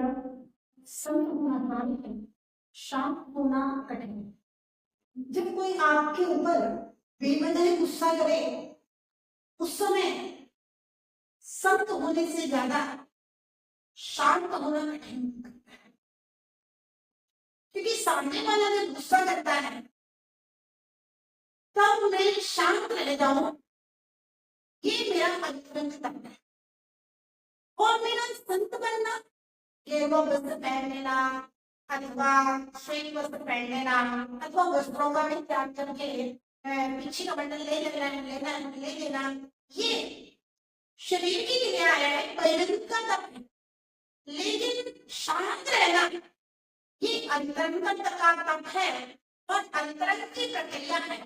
मित्र, संत होना भारी है, शांत होना कठिन है। जब कोई आपके ऊपर बेवजह गुस्सा करे, उस समय संत होने से ज्यादा शांत होना कठिन लगता है, क्योंकि सामने वाला जब गुस्सा करता है तब मैं शांत रह जाऊं, ये मेरा अंतरंग तत्व है। और मेरा संत बनना केवल वस्त्र पहन लेना अथवा श्वेत वस्त्र पहन लेना अथवा वस्त्रों का भी त्याग करके पीछे का बंडल ले लेना, ये शरीर की क्रिया है, परिणत का तप है। लेकिन शांत रहना ये अंतरंग का तप है और अंतरंग की प्रक्रिया है।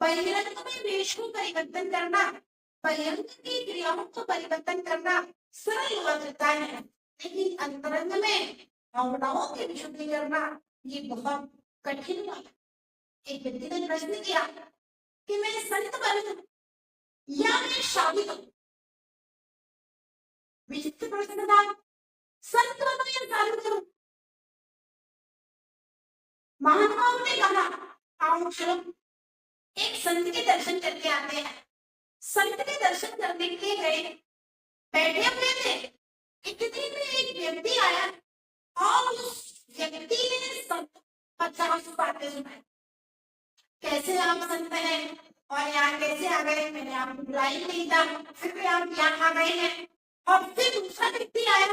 परिणत में वेश को परिवर्तन करना, परिणत की क्रियाओं को परिवर्तन करना सरल हुआ करता है, लेकिन अंतरंग में भावनाओं की विशुद्धि करना ये बहुत कठिन हुआ। एक व्यक्ति ने प्रश्न किया कि मैं संत बनूं या मैं शादी करूं। विचित्र प्रश्न था, संत बनूं या शादी करूं। महानुभाव ने कहा, आओ चलो एक संत के दर्शन करके आते हैं। संत के दर्शन करने के लिए गए, बैठे हुए थे, इतने में एक व्यक्ति आया और उस व्यक्ति ने 50 बातें सुनाई। कैसे आप संत हैं और यहाँ कैसे आ गए, मैंने आपको बुलाया ही नहीं था, फिर भी आप यहाँ आ गए हैं। और फिर दूसरा व्यक्ति आया,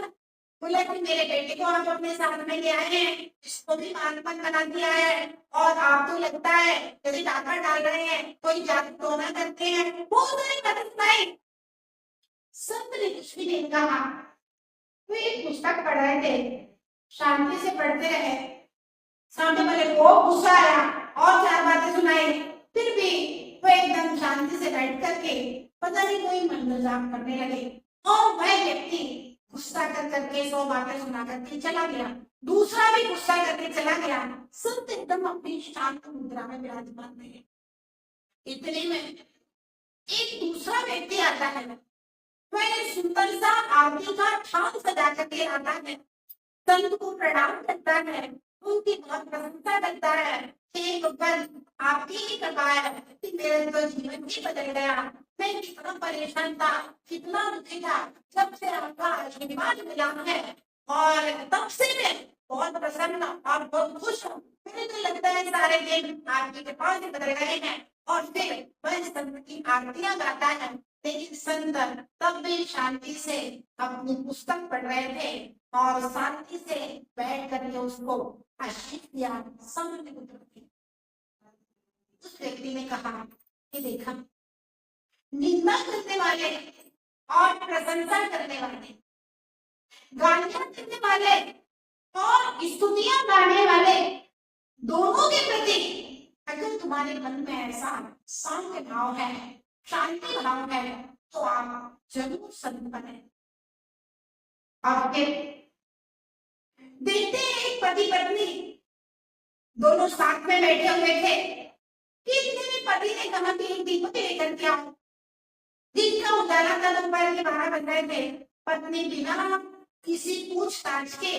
बोला कि मेरे बेटे को आप अपने साथ में ले आए हैं, इसको भी मानपन बना दिया है और आप तो लगता है जैसे डाका डाल रहे हैं, कोई जादू टोना करते हैं, बहुत सारी कथाएं। संत ने कुछ भी नहीं कहा। वो एक पुस्तक पढ़ रहे थे, शांति से पढ़ते रहे। सामने वाले को गुस्सा आया और 4 बातें सुनाई, फिर भी वो एकदम शांति से बैठ करके पता नहीं कोई मंत्र जाप करने लगे। और वह व्यक्ति गुस्सा कर करके 100 बातें सुना करके चला गया, दूसरा भी गुस्सा करके चला गया। संत एकदम अपनी शांत मुद्रा में विराजमान थे। इतने में एक दूसरा व्यक्ति आता है, वह सुंदर सा आरती का थाल सजा करके आता है, संत को प्रणाम करता है, उनकी बहुत प्रशंसा करता है। हे भगवान, आपकी ही कृपा है कि मेरा तो जीवन भी बदल गया। मैं कितना परेशान था, कितना दुखी था, जब से आपका आशीर्वाद मिला है और तब से मैं बहुत प्रसन्न और बहुत खुश हूँ। मुझे तो लगता है सारे दिन आपकी कृपा से बदल गए हैं। और फिर वह संत की आरतियां गाता है, लेकिन संत तब भी शांति से अपनी पुस्तक पढ़ रहे थे और शांति से बैठ करके उसको आशीष दिया। उस व्यक्ति ने कहा कि देखा, निंदा करने वाले और प्रशंसा करने वाले, गालियां देने वाले और स्तुतियां गाने वाले, दोनों के प्रति अगर तुम्हारे मन में ऐसा शांत भाव है, शांति भाव है, तो आप जरूर संत बने। और फिर देखते हैं एक पति पत्नी दोनों साथ में बैठे हुए थे कि पति ने कहा कि एक दीपक लेकर के आओ। दिन का उजाला था, दोपहर के 12 बज रहे थे। पत्नी बिना किसी पूछताछ के,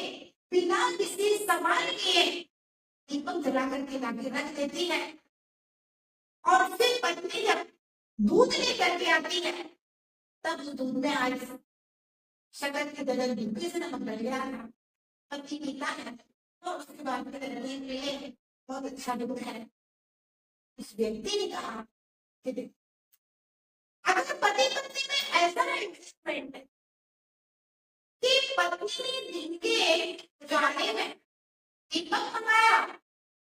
बिना किसी सवाल किए दीपक जला करके लाके रख देती है। और फिर पत्नी जब दूध लेकर के आती है, तब दूध में आज शक्कर के बदल डिब्बे से नमक डल गया था। पति पीता है और उसके बाद बहुत अच्छा दूध है। इस व्यक्ति ने कहा कि अगर पति पत्नी में ऐसा एडजस्टमेंट है कि पत्नी ने दिन के उजाले में दीपक मंगाया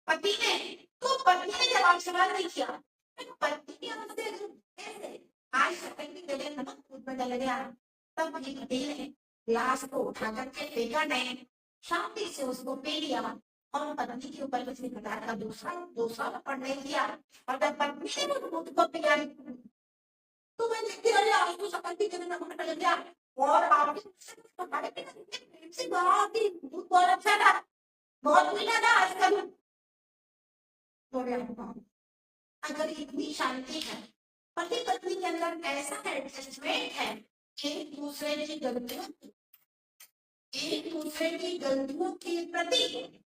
पति ने, तो पत्नी ने जवाब सवाल नहीं किया। पत्नी ने आज शक्कर की जगह नमक दूध में डल गया, तब पति ने ग्लास को उठा करके फेंका नहीं, शांति से उसको पी लिया और पत्नी के ऊपर किसी प्रकार का दूसरा पड़ नहीं किया। और जब पत्नी ने वो दूध को पिया तो मैं देखती रही, आज तो शक्कर की जगह नमक डल गया। और आपके दूध बहुत अच्छा था, बहुत मीठा था आज का दूध। अगर इतनी शांति है, पति पत्नी के अंदर ऐसा एडजस्टमेंट है, एक दूसरे की गलतियों एक दूसरे की गलतियों के प्रति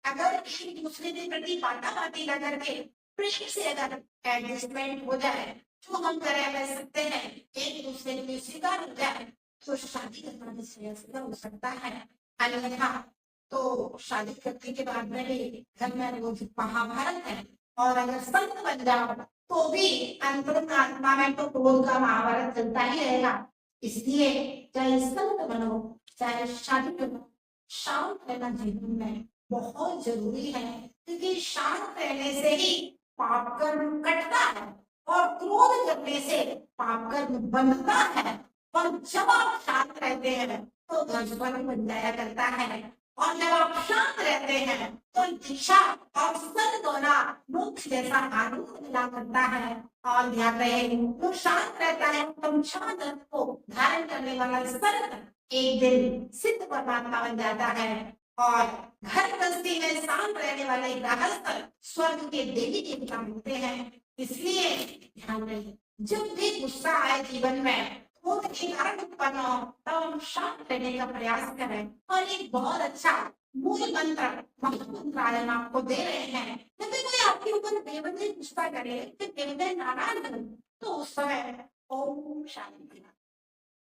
अगर एक दूसरे के प्रति बांटा-बांटी ना करके प्रेम से अगर एडजस्टमेंट हो जाए, जो हम कर सकते हैं, एक दूसरे के लिए स्वीकार हो जाए, तो शादी करना भी श्रेयस्कर हो सकता है। अन्यथा तो शादी करने के बाद में भी घर में रोज महाभारत है, और अगर संत बन जाओ तो भी अंतरंग आत्मा में तो क्रोध का महाभारत चलता ही रहेगा। इसलिए चाहे संत बनो, चाहे शादी करो, शांत रहना जीवन में बहुत जरूरी है, क्योंकि शांत रहने से ही पाप कर्म कटता है, और क्रोध करने से पाप कर्म बनता है। और जब आप शांत रहते हैं तो ध्वज बन जाया करता है, और जब आप शांत रहते हैं तो दिशा और सर दोना मोक्ष जैसा आनंद मिला करता है। और ध्यान रहे, जो शांत रहता है तम शांत को धारण करने वाला सर्प एक दिन सिद्ध परमात्मा बन जाता है, और घर गृहस्थी में शांत रहने वाले गृहस्थ स्वर्ग के देवी देवता होते हैं। इसलिए ध्यान रहे, जब भी गुस्सा आए जीवन में, क्रोध के कारण उत्पन्न हो, तब हम शांत रहने का प्रयास करें। और एक बहुत अच्छा मूल मंत्र महामंत्र आज हम आपको दे रहे हैं। जब भी कोई आपके ऊपर बेवजह गुस्सा करे, बेवजह नाराज हो, तो उस समय ओम शांति,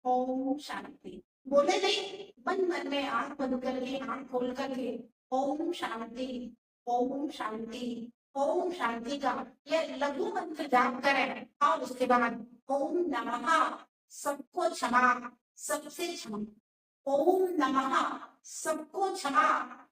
ओम शांति बोले नहीं, मन मन में आंख बंद करके, आंख खोल करके ओम शांति, ओम शांति, ओम शांति का यह लघु मंत्र जाप करें। और उसके बाद ओम नमः सबको क्षमा, सबसे क्षमा, ओम नमः सबको क्षमा,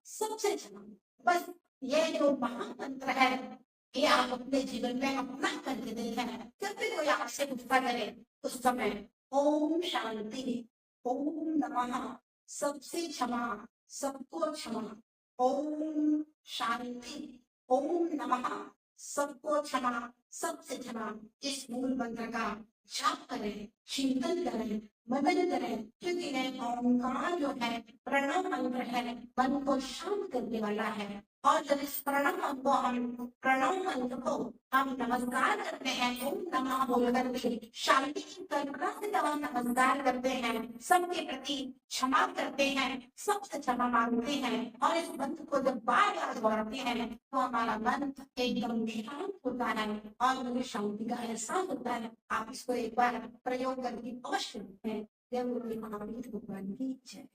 सबसे क्षमा। बस ये जो महामंत्र है, ये आप अपने जीवन में अपना करके देखें। जब भी कोई आपसे गुस्सा करे उस समय ओम शांति, ओम नमः सबसे क्षमा, सबको क्षमा, ओम शांति, ओम नमः सबको क्षमा, सबसे क्षमा, इस मूल मंत्र का जाप करें, चिंतन करें, मनन करें, क्योंकि यह ओंकार जो है प्रणव मंत्र है, मन को शांत करने वाला है। और जब इस प्रणव मंत्र को हम नमस्कार करते हैं, ओम नमः बोलकर के शांति की कल्पना से जब हम नमस्कार करते हैं, सबके प्रति क्षमा करते हैं, सबसे क्षमा मांगते हैं, और इस मंत्र को जब बार बार दोहराते हैं, तो हमारा मन एकदम शांत होता है, और मुझे शांति का एहसास होता है। आप इसको एक बार प्रयोग करके अवश्य देखें। जय गुरु महावीर भगवान की जय।